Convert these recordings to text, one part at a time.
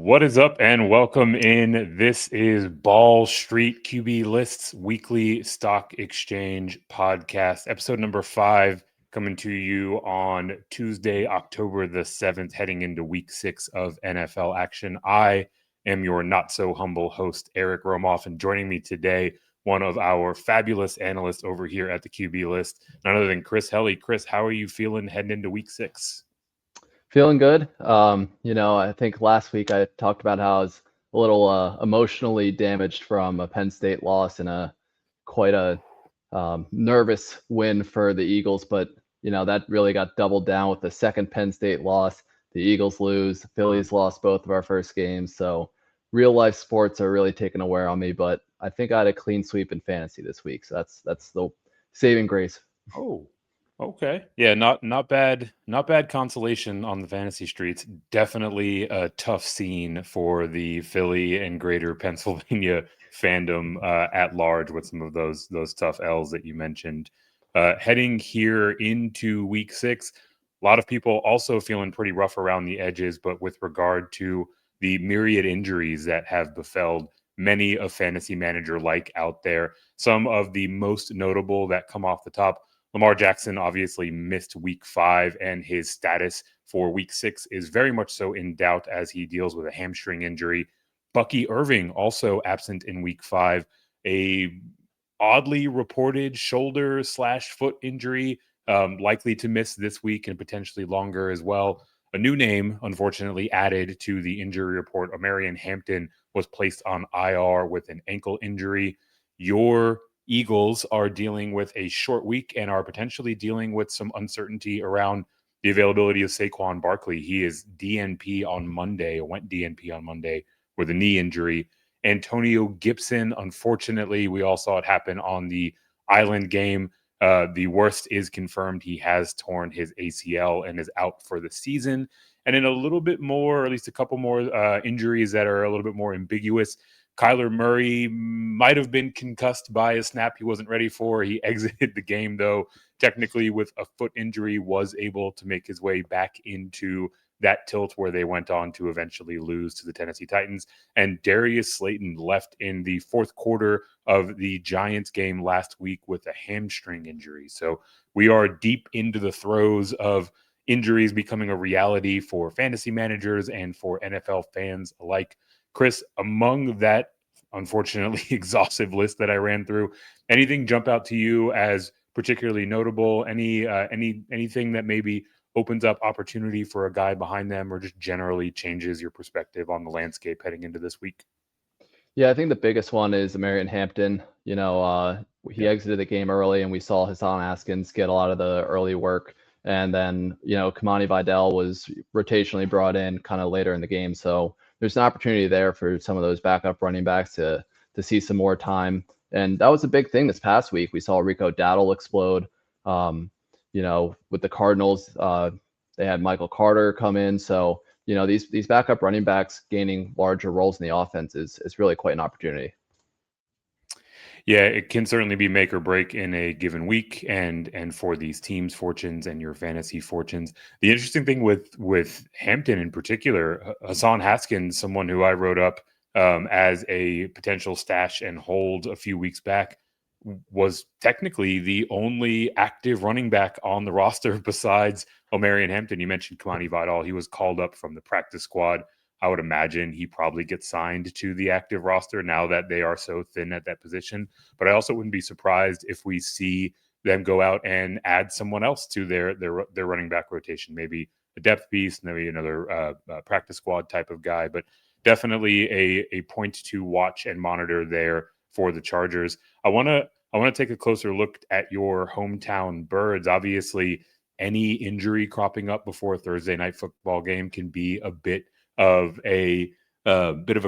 What is up and welcome in. This is Ball Street QB Lists Weekly Stock Exchange Podcast, episode number 5, coming to you on Tuesday, October the 7th, heading into week 6 of NFL action. I am your not so humble host, Eric Romoff, and joining me today, one of our fabulous analysts over here at the QB List, none other than Chris Helle. Chris, how are you feeling heading into week 6? Feeling good. I think last week I talked about how I was a little emotionally damaged from a Penn State loss and quite a nervous win for the Eagles, but that really got doubled down with the second Penn State loss. The Eagles lose, the Phillies lost both of our first games, so real life sports are really taking a wear on me. But I think I had a clean sweep in fantasy this week, so that's the saving grace. Oh, okay. Yeah, not bad consolation on the fantasy streets. Definitely a tough scene for the Philly and greater Pennsylvania fandom at large with some of those tough L's that you mentioned. Heading here into week 6, a lot of people also feeling pretty rough around the edges, but with regard to the myriad injuries that have befelled many a fantasy manager like out there, some of the most notable that come off the top. Lamar Jackson obviously missed week 5, and his status for week 6 is very much so in doubt as he deals with a hamstring injury. Bucky Irving also absent in week 5, a oddly reported shoulder/foot injury, likely to miss this week and potentially longer as well. A new name, unfortunately, added to the injury report. Omarion Hampton was placed on IR with an ankle injury. Your Eagles are dealing with a short week and are potentially dealing with some uncertainty around the availability of Saquon Barkley. He is DNP on Monday, went DNP on Monday with a knee injury. Antonio Gibson, unfortunately, we all saw it happen on the Island game. The worst is confirmed. He has torn his ACL and is out for the season. And in a little bit more, or at least a couple more injuries that are a little bit more ambiguous, Kyler Murray might have been concussed by a snap he wasn't ready for. He exited the game, though, technically with a foot injury, was able to make his way back into that tilt where they went on to eventually lose to the Tennessee Titans. And Darius Slayton left in the fourth quarter of the Giants game last week with a hamstring injury. So we are deep into the throes of injuries becoming a reality for fantasy managers and for NFL fans alike. Chris, among that unfortunately exhaustive list that I ran through, anything jump out to you as particularly notable? Anything that maybe opens up opportunity for a guy behind them, or just generally changes your perspective on the landscape heading into this week? Yeah, I think the biggest one is Marion Hampton. He Yep. exited the game early, and we saw Hassan Haskins get a lot of the early work. And then, Kamani Vidal was rotationally brought in kind of later in the game. So there's an opportunity there for some of those backup running backs to see some more time. And that was a big thing this past week. We saw Rico Dowdle explode. With the Cardinals, they had Michael Carter come in. So these backup running backs gaining larger roles in the offense is really quite an opportunity. Yeah, it can certainly be make or break in a given week, and for these teams' fortunes and your fantasy fortunes. The interesting thing with Hampton in particular, Hassan Haskins, someone who I wrote up as a potential stash and hold a few weeks back, was technically the only active running back on the roster besides Omarion Hampton. You mentioned Kamani Vidal. He was called up from the practice squad. I would imagine he probably gets signed to the active roster now that they are so thin at that position. But I also wouldn't be surprised if we see them go out and add someone else to their running back rotation, maybe a depth piece, maybe another practice squad type of guy. But definitely a point to watch and monitor there for the Chargers. I want to take a closer look at your hometown Birds. Obviously, any injury cropping up before a Thursday night football game can be a bit of a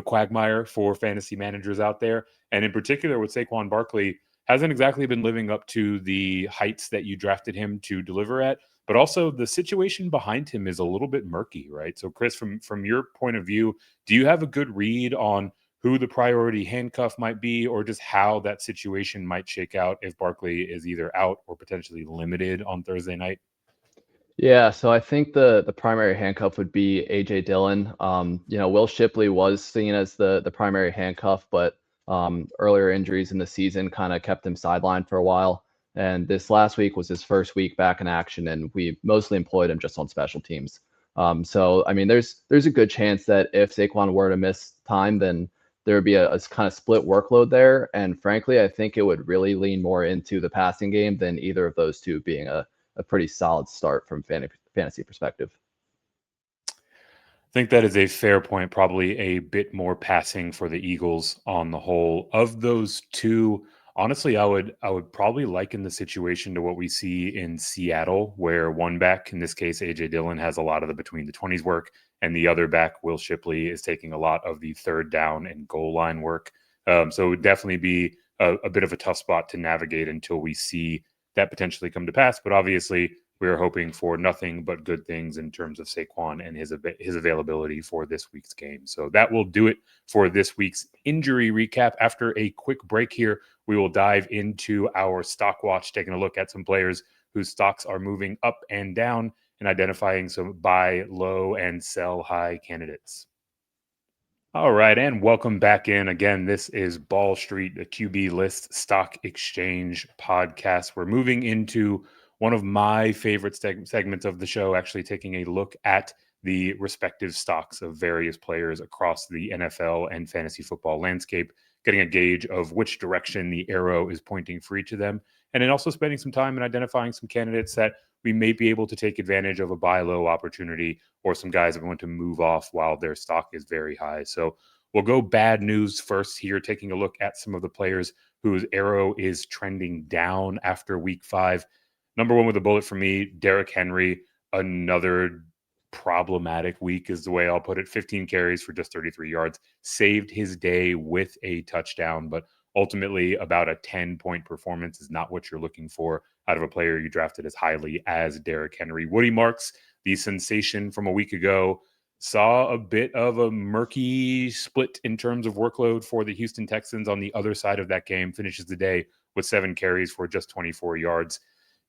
quagmire for fantasy managers out there. And in particular with Saquon Barkley, hasn't exactly been living up to the heights that you drafted him to deliver at, but also the situation behind him is a little bit murky, right? So Chris, from your point of view, do you have a good read on who the priority handcuff might be, or just how that situation might shake out if Barkley is either out or potentially limited on Thursday night? Yeah, so I think the primary handcuff would be AJ Dillon. Will Shipley was seen as the primary handcuff, but earlier injuries in the season kind of kept him sidelined for a while. And this last week was his first week back in action, and we mostly employed him just on special teams. So I mean, there's a good chance that if Saquon were to miss time, then there would be a kind of split workload there. And frankly, I think it would really lean more into the passing game than either of those two being a pretty solid start from fantasy perspective. I think that is a fair point. Probably a bit more passing for the Eagles on the whole. Of those two, honestly, I would probably liken the situation to what we see in Seattle, where one back, in this case AJ Dillon, has a lot of the between the 20s work, and the other back, Will Shipley, is taking a lot of the third down and goal line work. So it would definitely be a bit of a tough spot to navigate until we see that potentially come to pass. But obviously, we are hoping for nothing but good things in terms of Saquon and his availability for this week's game. So that will do it for this week's injury recap. After a quick break here, we will dive into our stock watch, taking a look at some players whose stocks are moving up and down and identifying some buy low and sell high candidates. All right, and welcome back in. Again, this is Ball Street, the QB List Stock Exchange podcast. We're moving into one of my favorite segments of the show, actually taking a look at the respective stocks of various players across the NFL and fantasy football landscape, getting a gauge of which direction the arrow is pointing for each of them, and then also spending some time in identifying some candidates that we may be able to take advantage of a buy low opportunity, or some guys that want to move off while their stock is very high. So we'll go bad news first here, taking a look at some of the players whose arrow is trending down after week 5. Number one with a bullet for me, Derrick Henry. Another problematic week is the way I'll put it. 15 carries for just 33 yards, saved his day with a touchdown, but ultimately about a 10-point performance is not what you're looking for out of a player you drafted as highly as Derrick Henry. Woody Marks, the sensation from a week ago, saw a bit of a murky split in terms of workload for the Houston Texans. On the other side of that game, finishes the day with 7 carries for just 24 yards.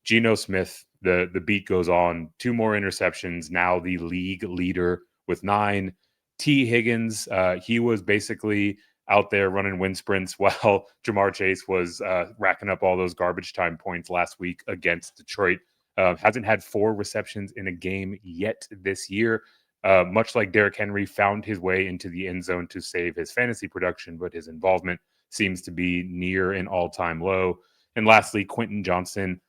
Geno Smith, the beat goes on. 2 more interceptions, now the league leader with 9. T. Higgins, he was basically out there running wind sprints while Jamar Chase was racking up all those garbage time points last week against Detroit. Hasn't had 4 receptions in a game yet this year. Much like Derrick Henry, found his way into the end zone to save his fantasy production, but his involvement seems to be near an all-time low. And lastly, Quentin Johnston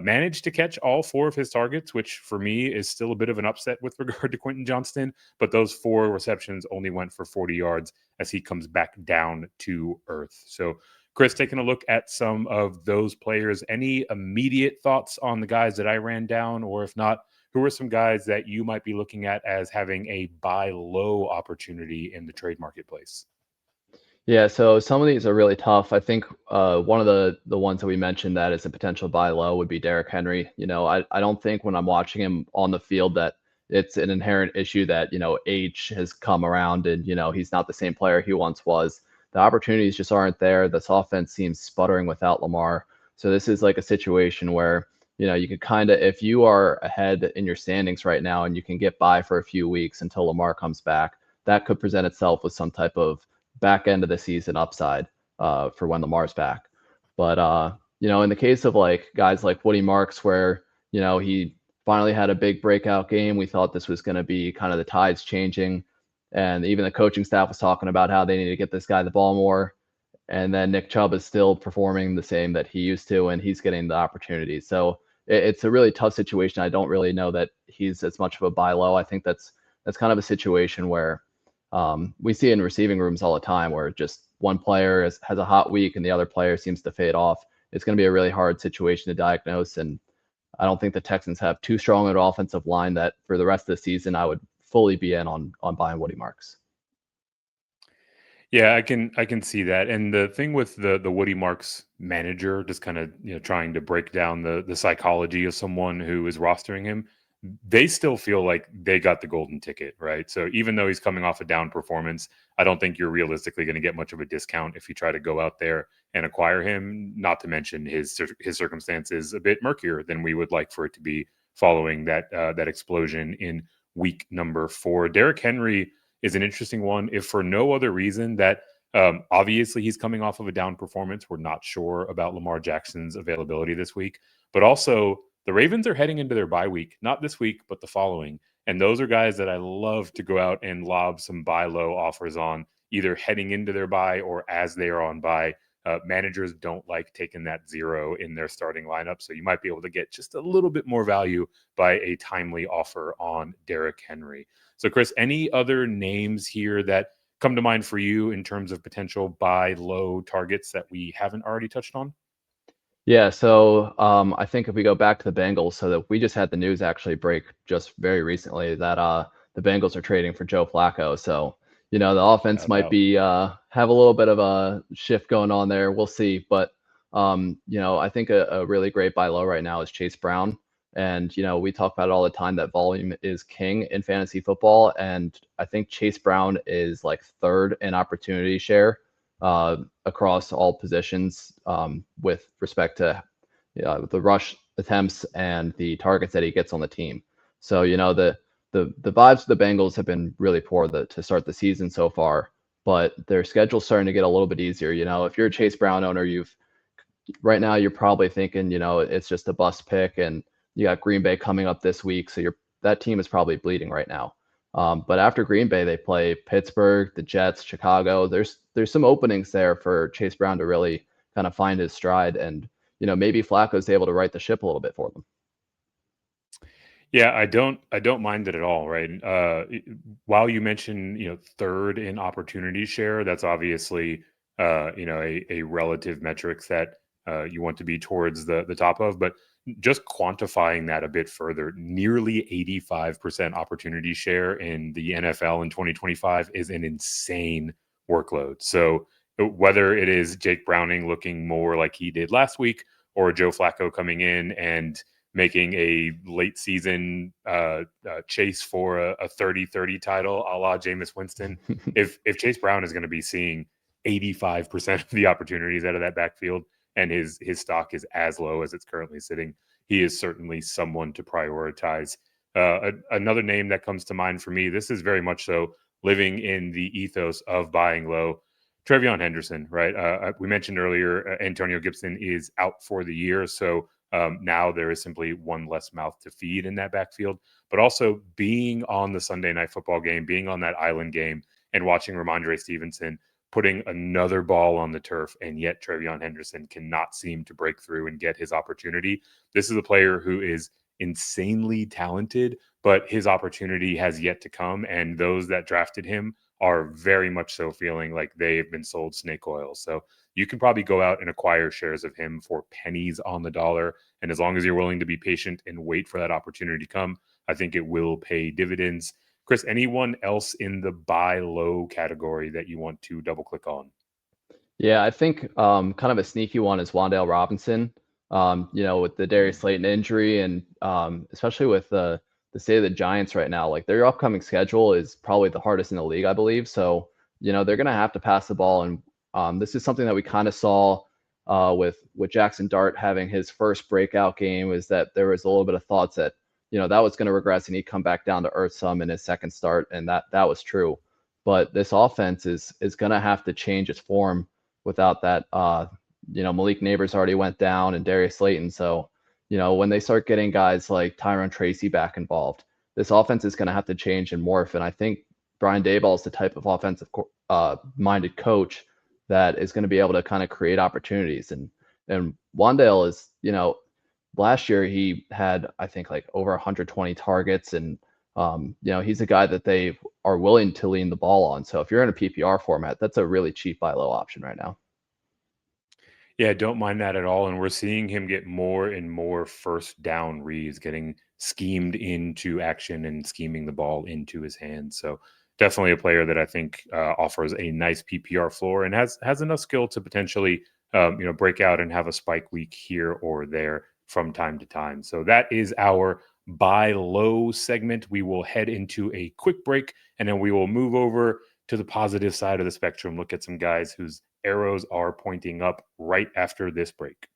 managed to catch all 4 of his targets, which for me is still a bit of an upset with regard to Quentin Johnston. But those 4 receptions only went for 40 yards as he comes back down to earth. So, Chris, taking a look at some of those players, any immediate thoughts on the guys that I ran down? Or if not, who are some guys that you might be looking at as having a buy low opportunity in the trade marketplace? Yeah, so some of these are really tough. I think one of the ones that we mentioned that is a potential buy low would be Derrick Henry. I don't think when I'm watching him on the field that it's an inherent issue that, age has come around and, he's not the same player he once was. The opportunities just aren't there. This offense seems sputtering without Lamar. So this is like a situation where, you could kind of, if you are ahead in your standings right now and you can get by for a few weeks until Lamar comes back, that could present itself with some type of back end of the season upside for when Lamar's back. But in the case of like guys like Woody Marks, where he finally had a big breakout game, we thought this was going to be kind of the tides changing, and even the coaching staff was talking about how they need to get this guy the ball more. And then Nick Chubb is still performing the same that he used to, and he's getting the opportunities. So it's a really tough situation. I don't really know that he's as much of a buy low. I think that's kind of a situation where we see in receiving rooms all the time where just one player has a hot week and the other player seems to fade off. It's going to be a really hard situation to diagnose. And I don't think the Texans have too strong an offensive line that for the rest of the season, I would fully be in on buying Woody Marks. Yeah, I can see that. And the thing with the Woody Marks manager, just kind of trying to break down the psychology of someone who is rostering him, they still feel like they got the golden ticket, right? So even though he's coming off a down performance, I don't think you're realistically going to get much of a discount if you try to go out there and acquire him. Not to mention his circumstances a bit murkier than we would like for it to be following that explosion in week number 4. Derrick Henry is an interesting one, if for no other reason that obviously he's coming off of a down performance. We're not sure about Lamar Jackson's availability this week, but also the Ravens are heading into their bye week, not this week, but the following. And those are guys that I love to go out and lob some buy low offers on, either heading into their bye or as they are on bye. Managers don't like taking that 0 in their starting lineup. So you might be able to get just a little bit more value by a timely offer on Derrick Henry. So, Chris, any other names here that come to mind for you in terms of potential buy low targets that we haven't already touched on? Yeah, so I think if we go back to the Bengals, so that we just had the news actually break just very recently that the Bengals are trading for Joe Flacco. So, the offense might be have a little bit of a shift going on there. We'll see. But I think a really great buy low right now is Chase Brown. And we talk about it all the time that volume is king in fantasy football. And I think Chase Brown is like third in opportunity share across all positions with respect to the rush attempts and the targets that he gets on the team. So the vibes of the Bengals have been really poor to start the season so far, but their schedule's starting to get a little bit easier. If you're a Chase Brown owner, right now you're probably thinking it's just a bust pick, and you got Green Bay coming up this week, so that team is probably bleeding right now. But after Green Bay, they play Pittsburgh, the Jets, Chicago. There's some openings there for Chase Brown to really kind of find his stride, and maybe Flacco's able to right the ship a little bit for them. Yeah, I don't mind it at all, right? While you mentioned, third in opportunity share, that's obviously a relative metrics that you want to be towards the top of, but just quantifying that a bit further, nearly 85% opportunity share in the NFL in 2025 is an insane workload. So whether it is Jake Browning looking more like he did last week, or Joe Flacco coming in and making a late season chase for a 30-30 title a la Jameis Winston, if Chase Brown is going to be seeing 85% of the opportunities out of that backfield, and his stock is as low as it's currently sitting, he is certainly someone to prioritize. Another name that comes to mind for me, this is very much so living in the ethos of buying low, TreVeyon Henderson, right? We mentioned earlier, Antonio Gibson is out for the year, so now there is simply one less mouth to feed in that backfield. But also being on the Sunday Night Football game, being on that island game, and watching Ramondre Stevenson putting another ball on the turf, and yet TreVeyon Henderson cannot seem to break through and get his opportunity. This is a player who is insanely talented, but his opportunity has yet to come, and those that drafted him are very much so feeling like they've been sold snake oil. So you can probably go out and acquire shares of him for pennies on the dollar. And as long as you're willing to be patient and wait for that opportunity to come, I think it will pay dividends. Chris, anyone else in the buy low category that you want to double click on? Yeah, I think kind of a sneaky one is Wan'Dale Robinson. With the Darius Slayton injury, and especially with the state of the Giants right now, like their upcoming schedule is probably the hardest in the league, I believe. So they're going to have to pass the ball, and this is something that we kind of saw with Jackson Dart having his first breakout game, is that there was a little bit of thoughts that that was going to regress and he'd come back down to earth some in his second start, and that was true. But this offense is going to have to change its form without that. Malik Neighbors already went down, and Darius Slayton. So, when they start getting guys like Tyron Tracy back involved, this offense is going to have to change and morph. And I think Brian Daboll is the type of offensive minded coach that is going to be able to kind of create opportunities. And Wan'Dale is, last year he had, I think, like over 120 targets, and he's a guy that they are willing to lean the ball on. So if you're in a PPR format, that's a really cheap buy low option right now. Yeah, don't mind that at all. And we're seeing him get more and more first down reads, getting schemed into action and scheming the ball into his hands. So definitely a player that I think offers a nice PPR floor and has enough skill to potentially break out and have a spike week here or there from time to time. So that is our buy low segment. We will head into a quick break, and then we will move over to the positive side of the spectrum, look at some guys whose arrows are pointing up right after this break.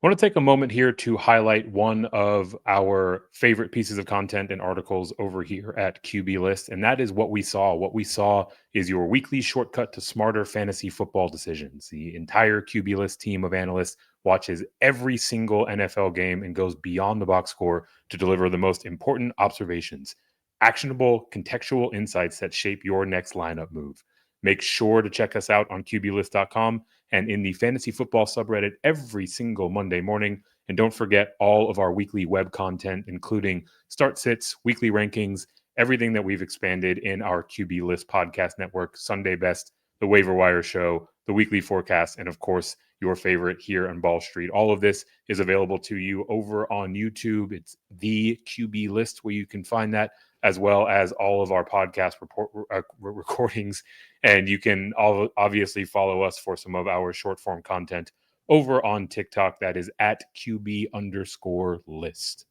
I want to take a moment here to highlight one of our favorite pieces of content and articles over here at QB List, and that is what we saw. What we saw is your weekly shortcut to smarter fantasy football decisions. The entire QB List team of analysts watches every single NFL game and goes beyond the box score to deliver the most important observations, actionable, contextual insights that shape your next lineup move. Make sure to check us out on QBList.com and in the fantasy football subreddit every single Monday morning. And don't forget all of our weekly web content, including start sits, weekly rankings, everything that we've expanded in our QB List podcast network, Sunday Best, the Waiver Wire Show, the weekly forecast, and of course, your favorite here on Ball Street. All of this is available to you over on YouTube. It's the QB List where you can find that, as well as all of our podcast recordings. And you can obviously follow us for some of our short form content over on TikTok. That is at QB_list.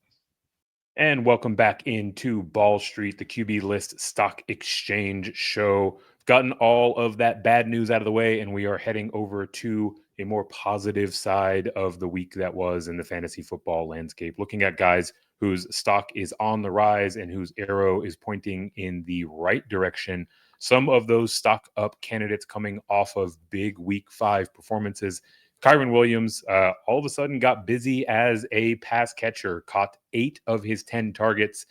And welcome back into Ball Street, the QB List Stock Exchange show. Gotten all of that bad news out of the way, and we are heading over to a more positive side of the week that was in the fantasy football landscape, looking at guys whose stock is on the rise and whose arrow is pointing in the right direction. Some of those stock up candidates coming off of big week 5 performances. Kyren Williams all of a sudden got busy as a pass catcher, caught 8 of his 10 targets,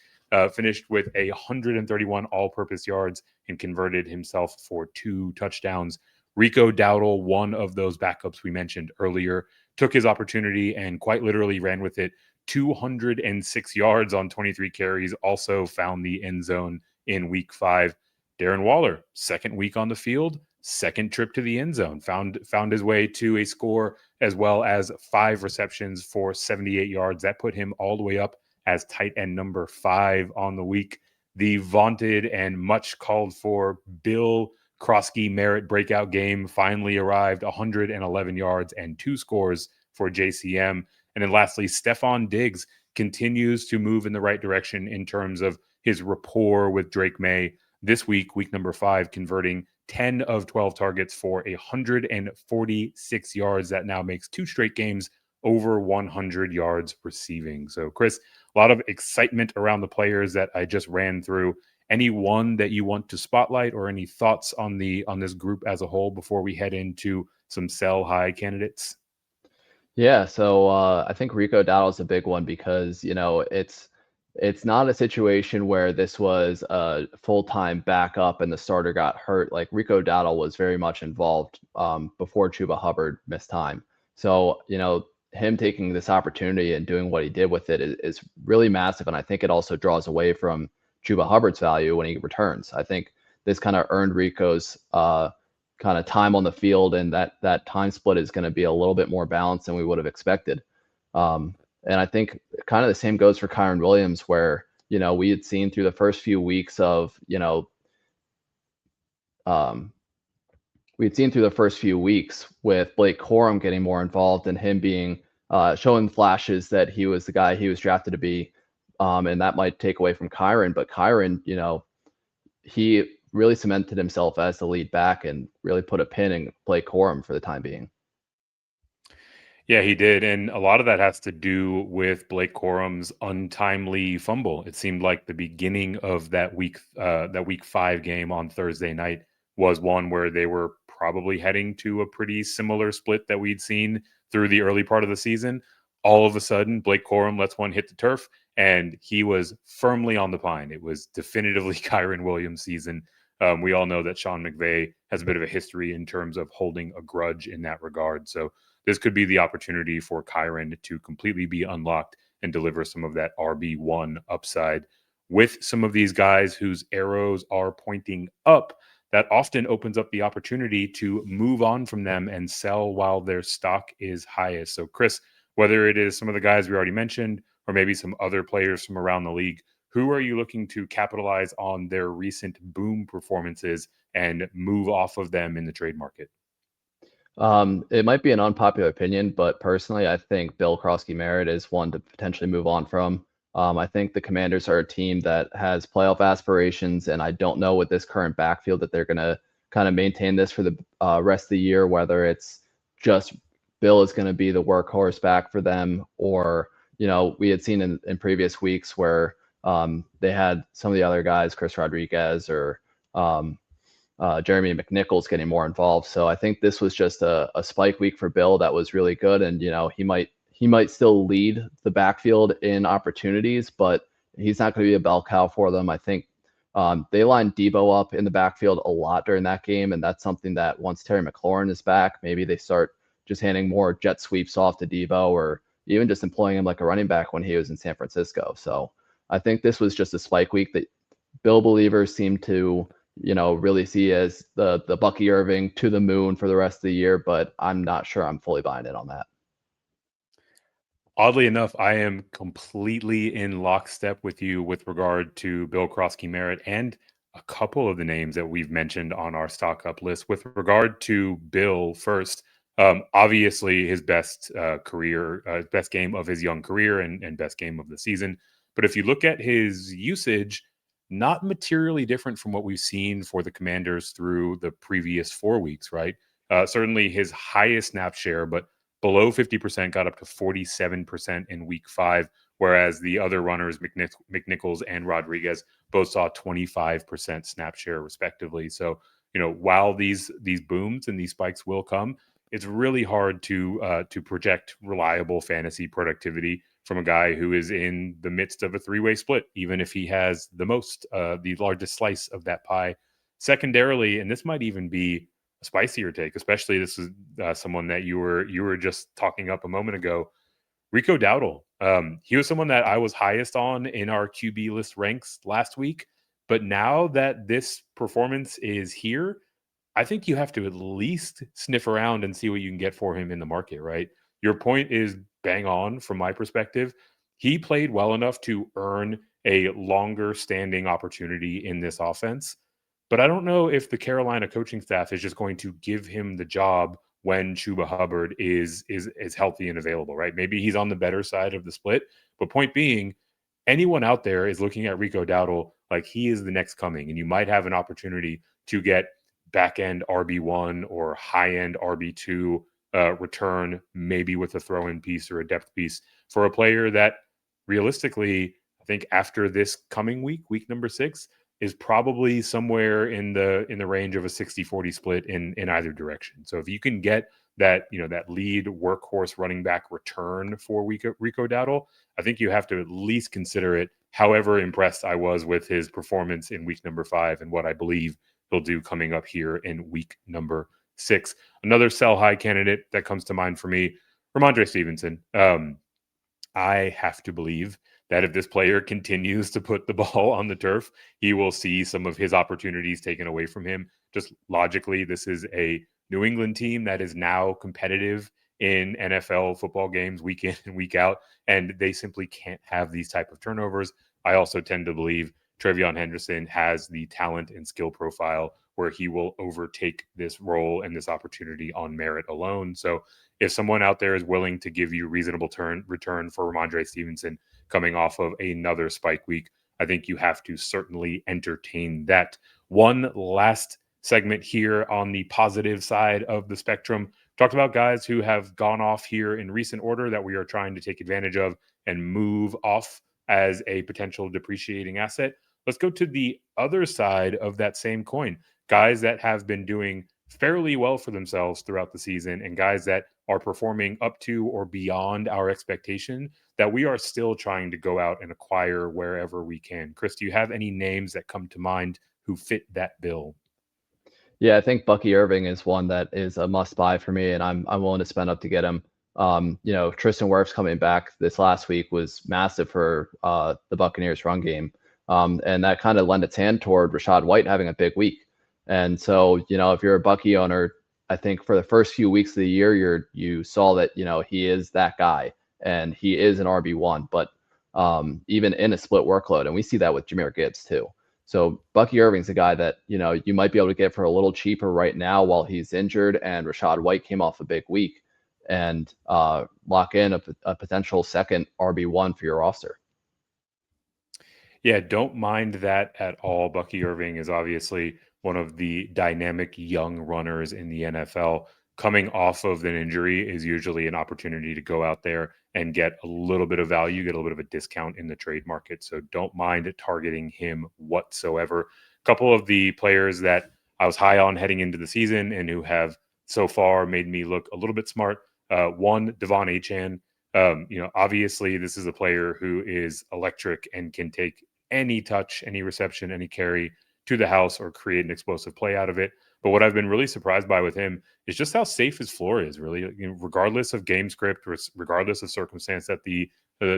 finished with 131 all-purpose yards, and converted himself for 2 touchdowns. Rico Dowdle, one of those backups we mentioned earlier, took his opportunity and quite literally ran with it. 206 yards on 23 carries, also found the end zone in week 5. Darren Waller, second week on the field, second trip to the end zone, found his way to a score, as well as 5 receptions for 78 yards. That put him all the way up as tight end number 5 on the week. The vaunted and much called for Bill Krosky merit breakout game finally arrived, 111 yards and 2 scores for JCM. And then lastly, Stephon Diggs continues to move in the right direction in terms of his rapport with Drake May. This week, week number 5, converting 10 of 12 targets for 146 yards. That now makes 2 straight games over 100 yards receiving. So, Chris, a lot of excitement around the players that I just ran through. Any one that you want to spotlight, or any thoughts on this group as a whole before we head into some sell high candidates? Yeah, so I think Rico Dowdle is a big one because, it's not a situation where this was a full-time backup and the starter got hurt. Like, Rico Dowdle was very much involved before Chuba Hubbard missed time. So, him taking this opportunity and doing what he did with it is really massive. And I think it also draws away from Chuba Hubbard's value when he returns. I think this kind of earned Rico's kind of time on the field, and that time split is going to be a little bit more balanced than we would have expected. And I think kind of the same goes for Kyren Williams, where, we had seen through the first few weeks of, with Blake Corum getting more involved and him being showing flashes that he was the guy he was drafted to be. And that might take away from Kyren, but Kyren, he really cemented himself as the lead back and really put a pin in Blake Corum for the time being. Yeah, he did. And a lot of that has to do with Blake Corum's untimely fumble. It seemed like the beginning of that week 5 game on Thursday night was one where they were probably heading to a pretty similar split that we'd seen through the early part of the season. All of a sudden, Blake Corum lets one hit the turf, and he was firmly on the pine. It was definitively Kyren Williams' season. We all know that Sean McVay has a bit of a history in terms of holding a grudge in that regard. So this could be the opportunity for Kyren to completely be unlocked and deliver some of that RB1 upside. With some of these guys whose arrows are pointing up, that often opens up the opportunity to move on from them and sell while their stock is highest. So, Chris, whether it is some of the guys we already mentioned or maybe some other players from around the league, who are you looking to capitalize on their recent boom performances and move off of them in the trade market? It might be an unpopular opinion, but personally, I think Bill Krosky Merritt is one to potentially move on from. I think the Commanders are a team that has playoff aspirations, and I don't know with this current backfield that they're going to kind of maintain this for the rest of the year, whether it's just Bill is going to be the workhorse back for them, or we had seen in previous weeks where they had some of the other guys, Chris Rodriguez or Jeremy McNichols, getting more involved. So I think this was just a spike week for Bill that was really good, and he might still lead the backfield in opportunities, but he's not going to be a bell cow for them. I think they lined Debo up in the backfield a lot during that game, and that's something that once Terry McLaurin is back, maybe they start just handing more jet sweeps off to Debo, or even just employing him like a running back when he was in San Francisco. So I think this was just a spike week that Bill believers seem to really see as the Bucky Irving to the moon for the rest of the year, but I'm not sure I'm fully buying in on that. Oddly enough, I am completely in lockstep with you with regard to Bill Krosky Merritt and a couple of the names that we've mentioned on our stock up list. With regard to Bill first, obviously his best best game of his young career and best game of the season. But if you look at his usage, not materially different from what we've seen for the Commanders through the previous 4 weeks, right? Certainly his highest snap share, but below 50%, got up to 47% in week 5, whereas the other runners, McNichols and Rodriguez, both saw 25% snap share respectively. So, while these booms and these spikes will come, it's really hard to project reliable fantasy productivity from a guy who is in the midst of a 3-way split, even if he has the largest slice of that pie. Secondarily, and this might even be a spicier take, especially this is someone that you were just talking up a moment ago, Rico Dowdle. He was someone that I was highest on in our QB list ranks last week, but now that this performance is here, I think you have to at least sniff around and see what you can get for him in the market, right? Your point is bang on from my perspective. He played well enough to earn a longer standing opportunity in this offense. But I don't know if the Carolina coaching staff is just going to give him the job when Chuba Hubbard is healthy and available, right? Maybe he's on the better side of the split. But point being, anyone out there is looking at Rico Dowdle like he is the next coming, and you might have an opportunity to get back end RB1 or high end RB2 return, maybe with a throw in piece or a depth piece for a player that realistically, I think after this coming week number 6, is probably somewhere in the range of a 60-40 split in either direction. So if you can get that lead workhorse running back return for Rico Dowdle, I think you have to at least consider it. However impressed I was with his performance in week number 5 and what I believe he'll do coming up here in week number 6. Another sell high candidate that comes to mind for me, Ramondre Stevenson. I have to believe that if this player continues to put the ball on the turf, he will see some of his opportunities taken away from him. Just logically, this is a New England team that is now competitive in NFL football games week in and week out, and they simply can't have these type of turnovers. I also tend to believe Trevion Henderson has the talent and skill profile where he will overtake this role and this opportunity on merit alone. So if someone out there is willing to give you reasonable return for Ramondre Stevenson coming off of another spike week, I think you have to certainly entertain that. One last segment here on the positive side of the spectrum. Talked about guys who have gone off here in recent order that we are trying to take advantage of and move off as a potential depreciating asset. Let's go to the other side of that same coin. Guys that have been doing fairly well for themselves throughout the season and guys that are performing up to or beyond our expectation that we are still trying to go out and acquire wherever we can. Chris, do you have any names that come to mind who fit that bill? Yeah, I think Bucky Irving is one that is a must buy for me, and I'm willing to spend up to get him. Tristan Wirfs coming back this last week was massive for the Buccaneers run game. And that kind of lent its hand toward Rachaad White having a big week. And so, if you're a Bucky owner, I think for the first few weeks of the year, you saw that, he is that guy and he is an RB1, but even in a split workload, and we see that with Jahmyr Gibbs too. So Bucky Irving's a guy that, you might be able to get for a little cheaper right now while he's injured, and Rachaad White came off a big week, and lock in a potential second RB1 for your roster. Yeah, don't mind that at all. Bucky Irving is obviously one of the dynamic young runners in the NFL. coming off of an injury is usually an opportunity to go out there and get a little bit of value, get a little bit of a discount in the trade market. So don't mind targeting him whatsoever. A couple of the players that I was high on heading into the season and who have so far made me look a little bit smart. One, Devon Achane. Obviously, this is a player who is electric and can take any touch, any reception, any carry to the house or create an explosive play out of it. But what I've been really surprised by with him is just how safe his floor is, really, regardless of game script, regardless of circumstance that the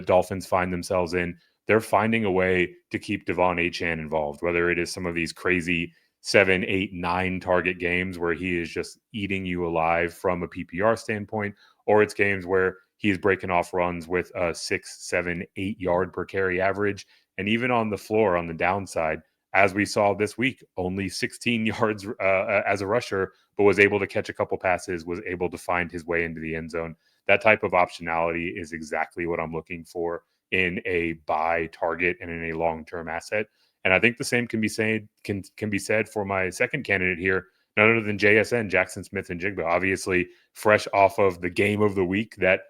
Dolphins find themselves in. They're finding a way to keep Devon Achane involved, whether it is some of these crazy 7, 8, 9 target games where he is just eating you alive from a PPR standpoint, or it's games where he's breaking off runs with a 6, 7, 8 yard per carry average. And even on the floor, on the downside, as we saw this week, only 16 yards as a rusher, but was able to catch a couple passes, was able to find his way into the end zone. That type of optionality is exactly what I'm looking for in a buy target and in a long-term asset. And I think the same can be said for my second candidate here, none other than JSN, Jackson Smith-Njigba. Obviously, fresh off of the game of the week, that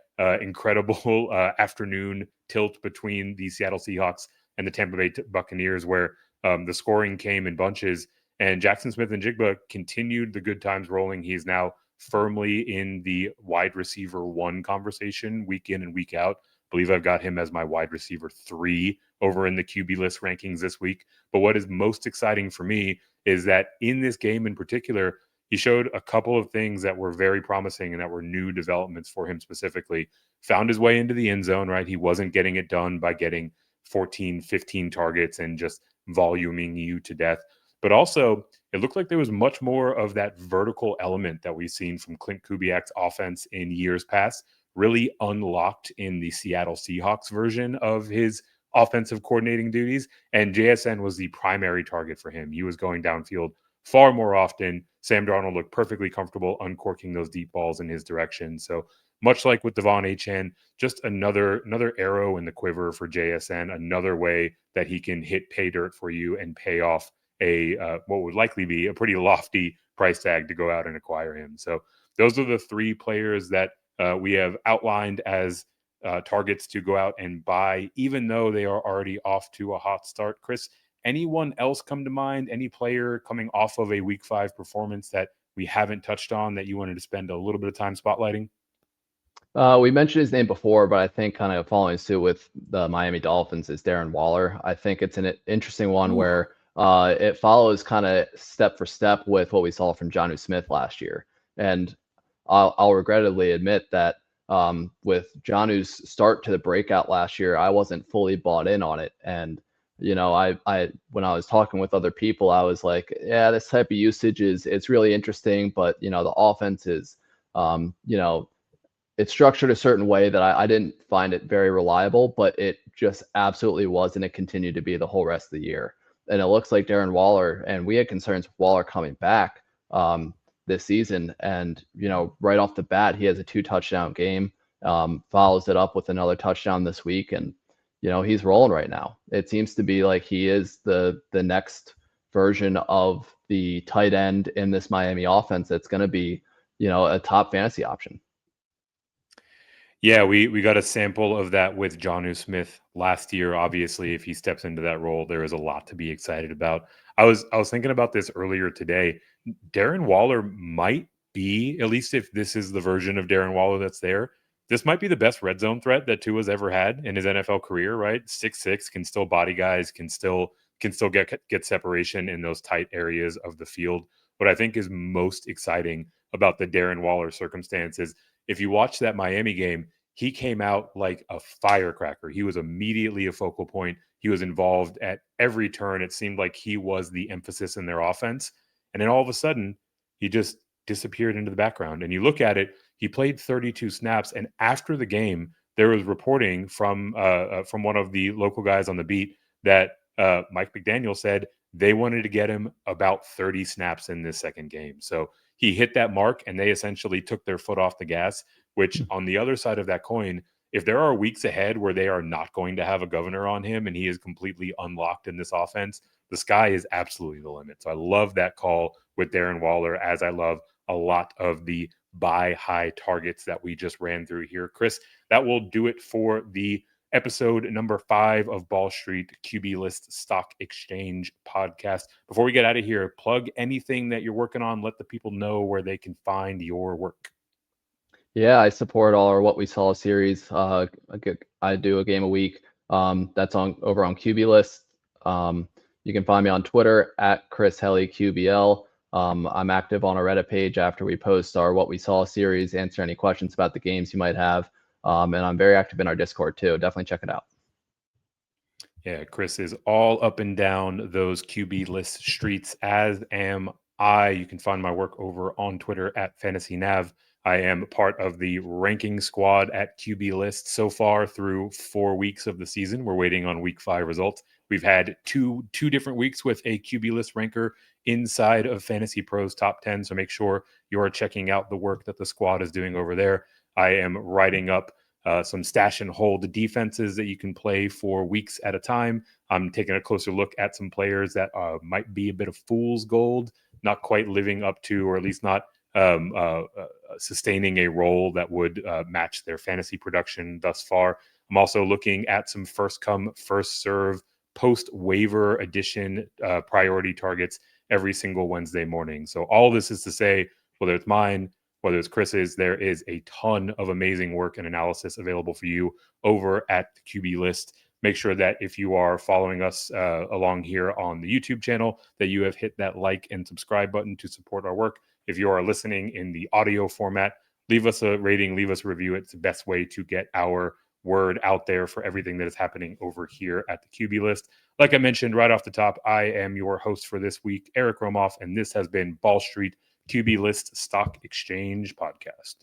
incredible afternoon tilt between the Seattle Seahawks and the Tampa Bay Buccaneers, where the scoring came in bunches. And Jackson Smith-Njigba continued the good times rolling. He is now firmly in the wide receiver 1 conversation week in and week out. I believe I've got him as my wide receiver 3 over in the QB list rankings this week. But what is most exciting for me is that in this game in particular, he showed a couple of things that were very promising and that were new developments for him specifically. Found his way into the end zone, right? He wasn't getting it done by getting 14, 15 targets and just voluming you to death. But also, it looked like there was much more of that vertical element that we've seen from Clint Kubiak's offense in years past, really unlocked in the Seattle Seahawks version of his offensive coordinating duties. And JSN was the primary target for him. He was going downfield far more often. Sam Darnold looked perfectly comfortable uncorking those deep balls in his direction. So much like with Devon Achane, just another arrow in the quiver for JSN, another way that he can hit pay dirt for you and pay off a what would likely be a pretty lofty price tag to go out and acquire him. So those are the 3 players that we have outlined as targets to go out and buy, even though they are already off to a hot start. Chris, anyone else come to mind? Any player coming off of a week 5 performance that we haven't touched on that you wanted to spend a little bit of time spotlighting? We mentioned his name before, but I think kind of following suit with the Miami Dolphins is Darren Waller. I think it's an interesting one where it follows kind of step for step with what we saw from Jonnu Smith last year. And I'll regrettably admit that with Jonnu's start to the breakout last year, I wasn't fully bought in on it. And I when I was talking with other people, I was like, yeah, this type of usage it's really interesting, but the offense is it's structured a certain way that I didn't find it very reliable, but it just absolutely was, and it continued to be the whole rest of the year. And it looks like Darren Waller, and we had concerns with Waller coming back this season, and right off the bat, he has a 2-touchdown game, follows it up with another touchdown this week, and he's rolling right now. It seems to be like he is the next version of the tight end in this Miami offense that's going to be a top fantasy option. Yeah, we got a sample of that with Jonnu Smith last year. Obviously, if he steps into that role, there is a lot to be excited about. I was thinking about this earlier today. Darren Waller might be, at least if this is the version of Darren Waller that's there, this might be the best red zone threat that Tua's ever had in his NFL career, right? 6'6", can still body guys, can still get separation in those tight areas of the field. What I think is most exciting about the Darren Waller circumstance is if you watch that Miami game, he came out like a firecracker. He was immediately a focal point. He was involved at every turn. It seemed like he was the emphasis in their offense. And then all of a sudden, he just disappeared into the background. And you look at it, he played 32 snaps. And after the game, there was reporting from one of the local guys on the beat that Mike McDaniel said they wanted to get him about 30 snaps in this second game. So he hit that mark, and they essentially took their foot off the gas, which on the other side of that coin, if there are weeks ahead where they are not going to have a governor on him and he is completely unlocked in this offense, the sky is absolutely the limit. So I love that call with Darren Waller, as I love a lot of the buy high targets that we just ran through here. Chris, that will do it for the episode number 5 of Ball Street QB List Stock Exchange podcast. Before we get out of here, plug anything that you're working on. Let the people know where they can find your work. Yeah, I support all our What We Saw series. I do a game a week. That's over on QB List. You can find me on Twitter at Chris Helle QBL. I'm active on our Reddit page after we post our What We Saw series, answer any questions about the games you might have. And I'm very active in our Discord too. Definitely check it out. Yeah, Chris is all up and down those QB List streets, as am I. You can find my work over on Twitter at FantasyNav. I am part of the ranking squad at QB List so far through 4 weeks of the season. We're waiting on week 5 results. We've had two different weeks with a QB List ranker inside of Fantasy Pros top 10. So make sure you are checking out the work that the squad is doing over there. I am writing up some stash and hold defenses that you can play for weeks at a time. I'm taking a closer look at some players that might be a bit of fool's gold, not quite living up to, or at least not sustaining a role that would match their fantasy production thus far. I'm also looking at some first come, first serve, post waiver edition priority targets every single Wednesday morning. So all this is to say, whether it's mine, whether it's Chris's, there is a ton of amazing work and analysis available for you over at the QB List. Make sure that if you are following us along here on the YouTube channel, that you have hit that like and subscribe button to support our work. If you are listening in the audio format, leave us a rating, leave us a review. It's the best way to get our word out there for everything that is happening over here at the QB List. Like I mentioned right off the top, I am your host for this week, Eric Romoff, and this has been Ball Street QB List Stock Exchange podcast.